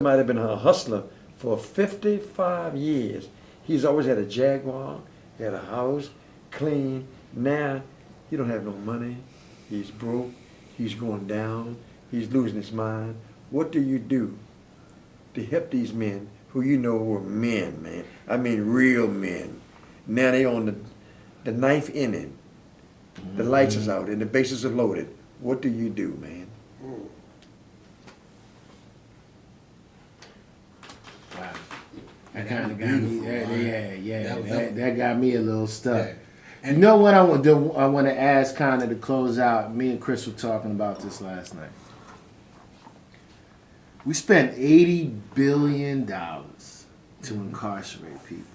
might have been a hustler for 55 years. He's always had a Jaguar, had a house, clean. Now, he don't have no money. He's broke. He's going down. He's losing his mind. What do you do to help these men who you know were men, man? I mean real men. Now they on the ninth inning. The lights is out and the bases are loaded. What do you do, man? Wow. That kind of got me. That got me a little stuck. Yeah. And you know what I want to ask, kind of to close out. Me and Chris were talking about this last night. We spent $80 billion to incarcerate people,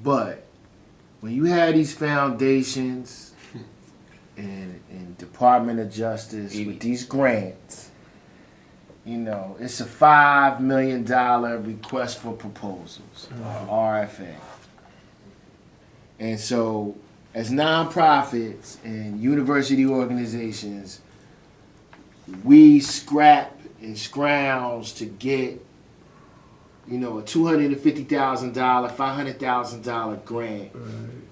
but when you have these foundations and Department of Justice with these grants, you know, it's a $5 million request for proposals, RFA. And so, as nonprofits and university organizations, we scrap and scrounge to get, you know, a $250,000, $500,000 grant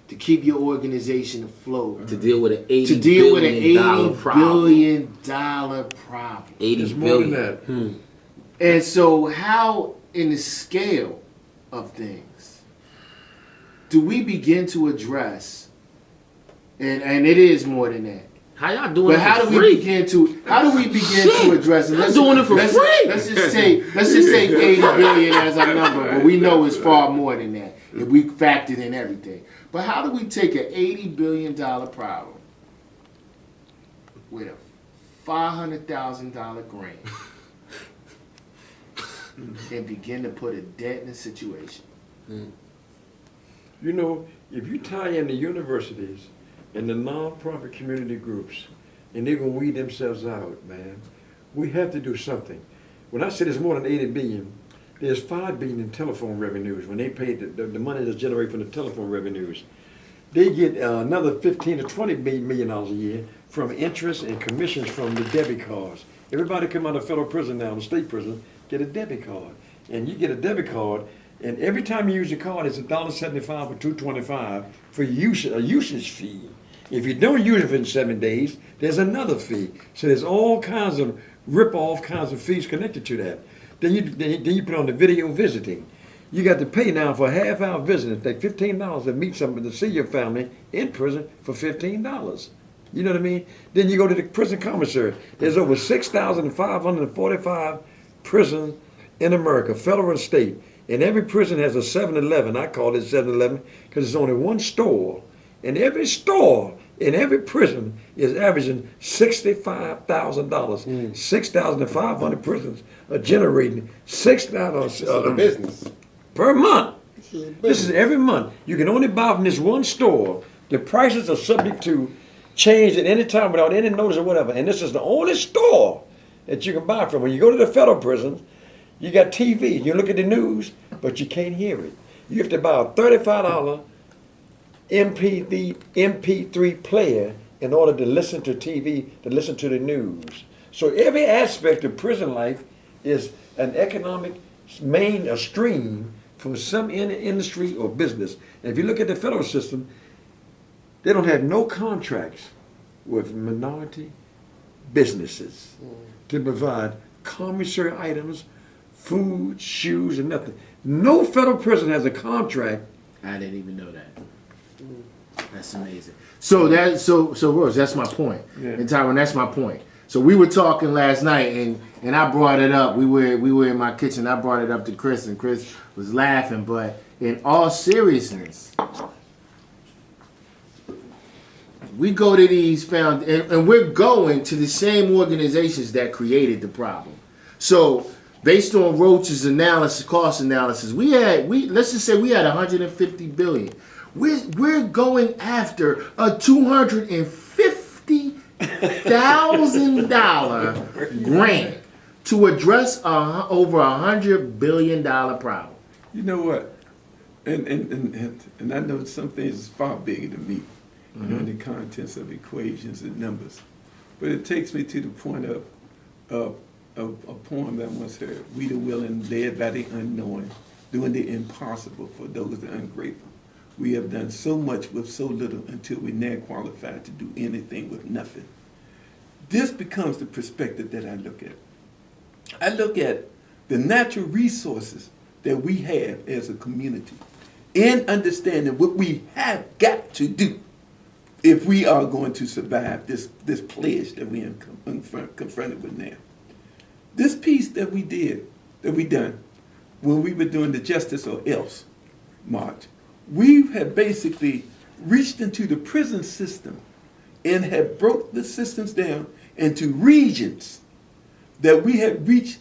to keep your organization afloat. To deal with an $80 billion problem. $80 billion. And so, how, in the scale of things, do we begin to address, and it is more than that. How y'all doing? But how do we begin to address it? Let's doing it for free. Let's just say 80 billion as a number, but we know it's far more than that if we factored in everything. But how do we take an $80 billion problem with a $500,000 grant and begin to put a dent in the situation? You know, if you tie in the universities and the nonprofit community groups, and they're gonna weed themselves out, man, we have to do something. When I say there's more than 80 billion, there's 5 billion in telephone revenues. When they pay the money that's generated from the telephone revenues, they get another 15 to 20 million dollars a year from interest and commissions from the debit cards. Everybody come out of federal prison now, the state prison, get a debit card, and you get a debit card. And every time you use your card, it's $1.75 or $2.25 for a usage fee. If you don't use it for 7 days, there's another fee. So there's all kinds of rip-off kinds of fees connected to that. Then you put on the video visiting. You got to pay now for a half-hour visit. It takes $15 to meet somebody, to see your family in prison for $15. You know what I mean? Then you go to the prison commissary. There's over 6,545 prisons in America, federal and state. And every prison has a 7-Eleven. I call it 7-Eleven because there's only one store. And every store in every prison is averaging $65,000. 6,500 prisons are generating $6,000 business per month. This is every month. You can only buy from this one store. The prices are subject to change at any time without any notice or whatever. And this is the only store that you can buy from. When you go to the federal prisons, you got TV, you look at the news, but you can't hear it. You have to buy a $35 MP3 player in order to listen to TV, to listen to the news. So every aspect of prison life is an economic stream from some industry or business. And if you look at the federal system, they don't have no contracts with minority businesses to provide commissary items, food, shoes, and nothing. No federal prison has a contract. I didn't even know that. That's amazing. So Roach, that's my point. Yeah. And Tyrone, that's my point. So we were talking last night, and I brought it up. We were in my kitchen. I brought it up to Chris, and Chris was laughing. But in all seriousness, we go to these and we're going to the same organizations that created the problem. So based on Roach's analysis, cost analysis, let's just say we had 150 billion. We're going after a $250,000 grant to address over $100 billion problem. You know what? And I know some things is far bigger than me. You know, the contents of equations and numbers. But it takes me to the point of a poem that I once heard. We the willing, led by the unknowing, doing the impossible for those that are ungrateful. We have done so much with so little until we're now qualified to do anything with nothing. This becomes the perspective that I look at. I look at the natural resources that we have as a community in understanding what we have got to do if we are going to survive this pledge that we are confronted with now. This piece that we done when we were doing the Justice or Else march, we have basically reached into the prison system and have broke the systems down into regions that we have reached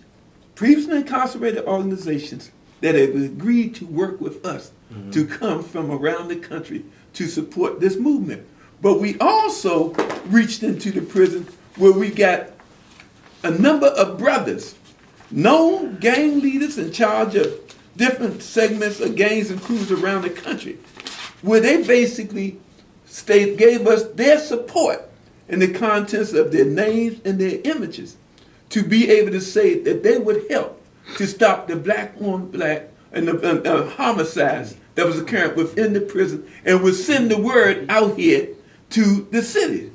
previously incarcerated organizations that have agreed to work with us to come from around the country to support this movement. But we also reached into the prison where we got a number of brothers, known gang leaders in charge of different segments of gangs and crews around the country, where they basically gave us their support in the contents of their names and their images to be able to say that they would help to stop the black on black and the homicides that was occurring within the prison and would send the word out here to the city.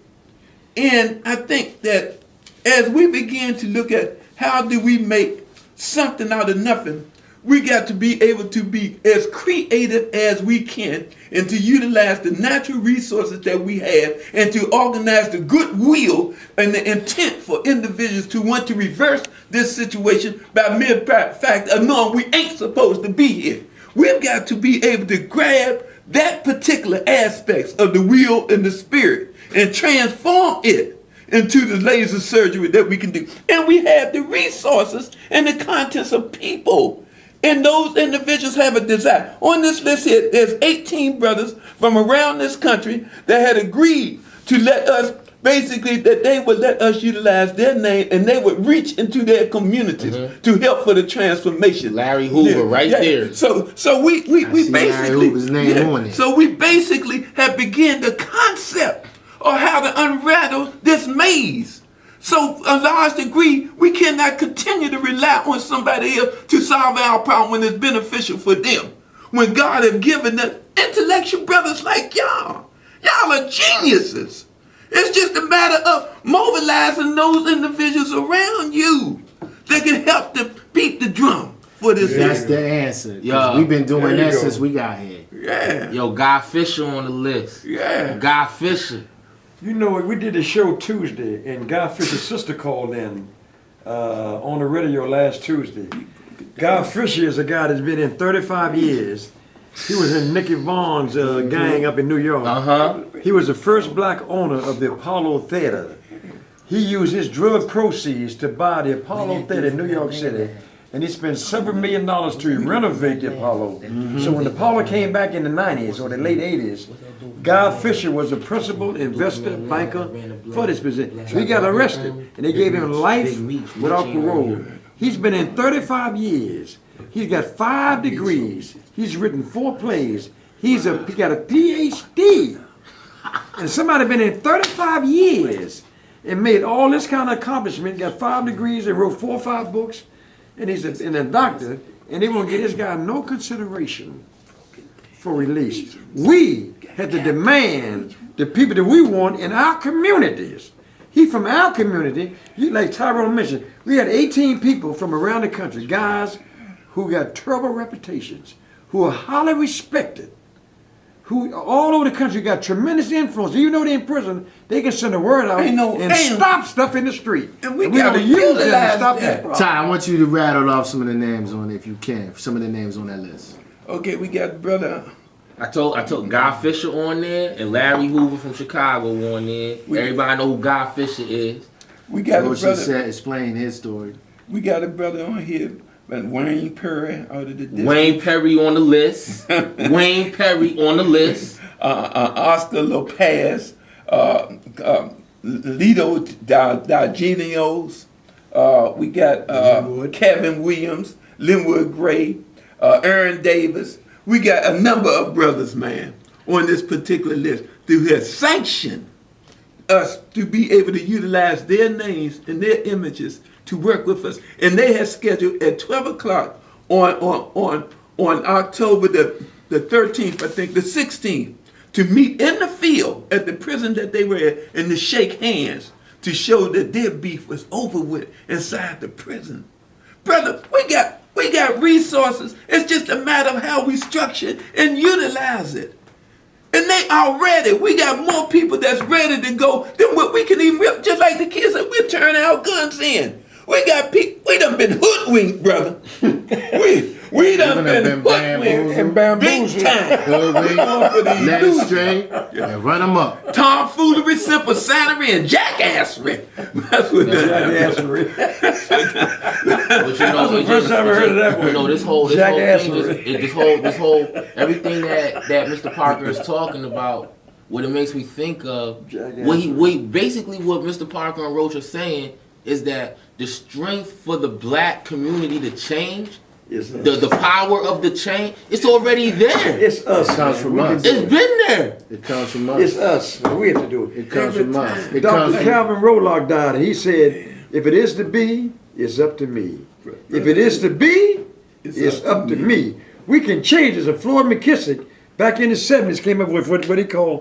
And I think that as we begin to look at how do we make something out of nothing, we got to be able to be as creative as we can and to utilize the natural resources that we have and to organize the goodwill and the intent for individuals to want to reverse this situation by mere fact of knowing we ain't supposed to be here. We've got to be able to grab that particular aspects of the will and the spirit and transform it into the laser surgery that we can do. And we have the resources and the contents of people. And those individuals have a desire. On this list here, there's 18 brothers from around this country that had agreed to let us, basically, that they would let us utilize their name and they would reach into their communities to help for the transformation. Larry Hoover, there. So we basically, Larry Hoover's name on it. So we basically have begun the concept of how to unravel this maze. So a large degree, we cannot continue to rely on somebody else to solve our problem when it's beneficial for them. When God has given us intellectual brothers like y'all. Y'all are geniuses. It's just a matter of mobilizing those individuals around you that can help to beat the drum for this. That's the answer. Yo, we've been doing that since we got here. Yeah. Yo, Guy Fisher on the list. Yeah. Guy Fisher. You know, we did a show Tuesday, and Guy Fisher's sister called in on the radio last Tuesday. Guy Fisher is a guy that's been in 35 years. He was in Nicky Vaughn's gang up in New York. He was the first black owner of the Apollo Theater. He used his drug proceeds to buy the Apollo Theater in New York City, and he spent several $1 million to renovate the Apollo. So when the Apollo came back in the 90s or the late 80s, Guy Fisher was a principal investor, banker for this position. So he got arrested, and they gave him life without parole. He's been in 35 years. He's got 5 degrees. He's written 4 plays. He got a PhD. And somebody been in 35 years and made all this kind of accomplishment, got 5 degrees and wrote 4 or 5 books, and he's a doctor, and they won't give this guy no consideration for release. We had to demand the people that we want in our communities. He from our community, like Tyrone mentioned, we had 18 people from around the country, guys who got terrible reputations, who are highly respected, who all over the country got tremendous influence. Even though they're in prison, they can send a word out and stop stuff in the street. And we got to use them to stop that. Ty, I want you to rattle off some of the names on it, if you can. Some of the names on that list. Okay, we got brother. I told Guy Fisher on there and Larry Hoover from Chicago on there. Everybody know who Guy Fisher is. We got Roach a brother. said, explain his story. We got a brother on here, Wayne Perry out of the district. Wayne Perry on the list. Wayne Perry on the list. Oscar Lopez, Lito Dargenios. We got Kevin Williams, Linwood Gray, Aaron Davis. We got a number of brothers, man, on this particular list who have sanctioned us to be able to utilize their names and their images to work with us, and they had scheduled at 12 o'clock on October the 13th, I think, the 16th, to meet in the field at the prison that they were at and to shake hands to show that their beef was over with inside the prison. Brother, we got resources. It's just a matter of how we structure it and utilize it. And they are ready. We got more people that's ready to go than what we can even, just like the kids said, we're turning our guns in. We got people, we done been hoodwinked, brother. we done been hoodwinked and bamboozled. Big time. Let it straight and run them up. Tomfoolery, simplicity, and jackassery. That's what Jackassery. But you know, First time I heard of that one. You know, this whole thing, this whole everything that Mr. Parker is talking about, what it makes me think of, what Mr. Parker and Roach are saying is that the strength for the black community to change, the power of the change, it's already there. It's us. It comes from us. It's been there. It comes from us. It's us. We have to do it. It comes from us. It comes Dr. from Calvin Rolock died, and he said, if it is to be, it's up to me. If it is to be, it's up to me. We can change it. So Floyd McKissick, back in the 70s, came up with what he called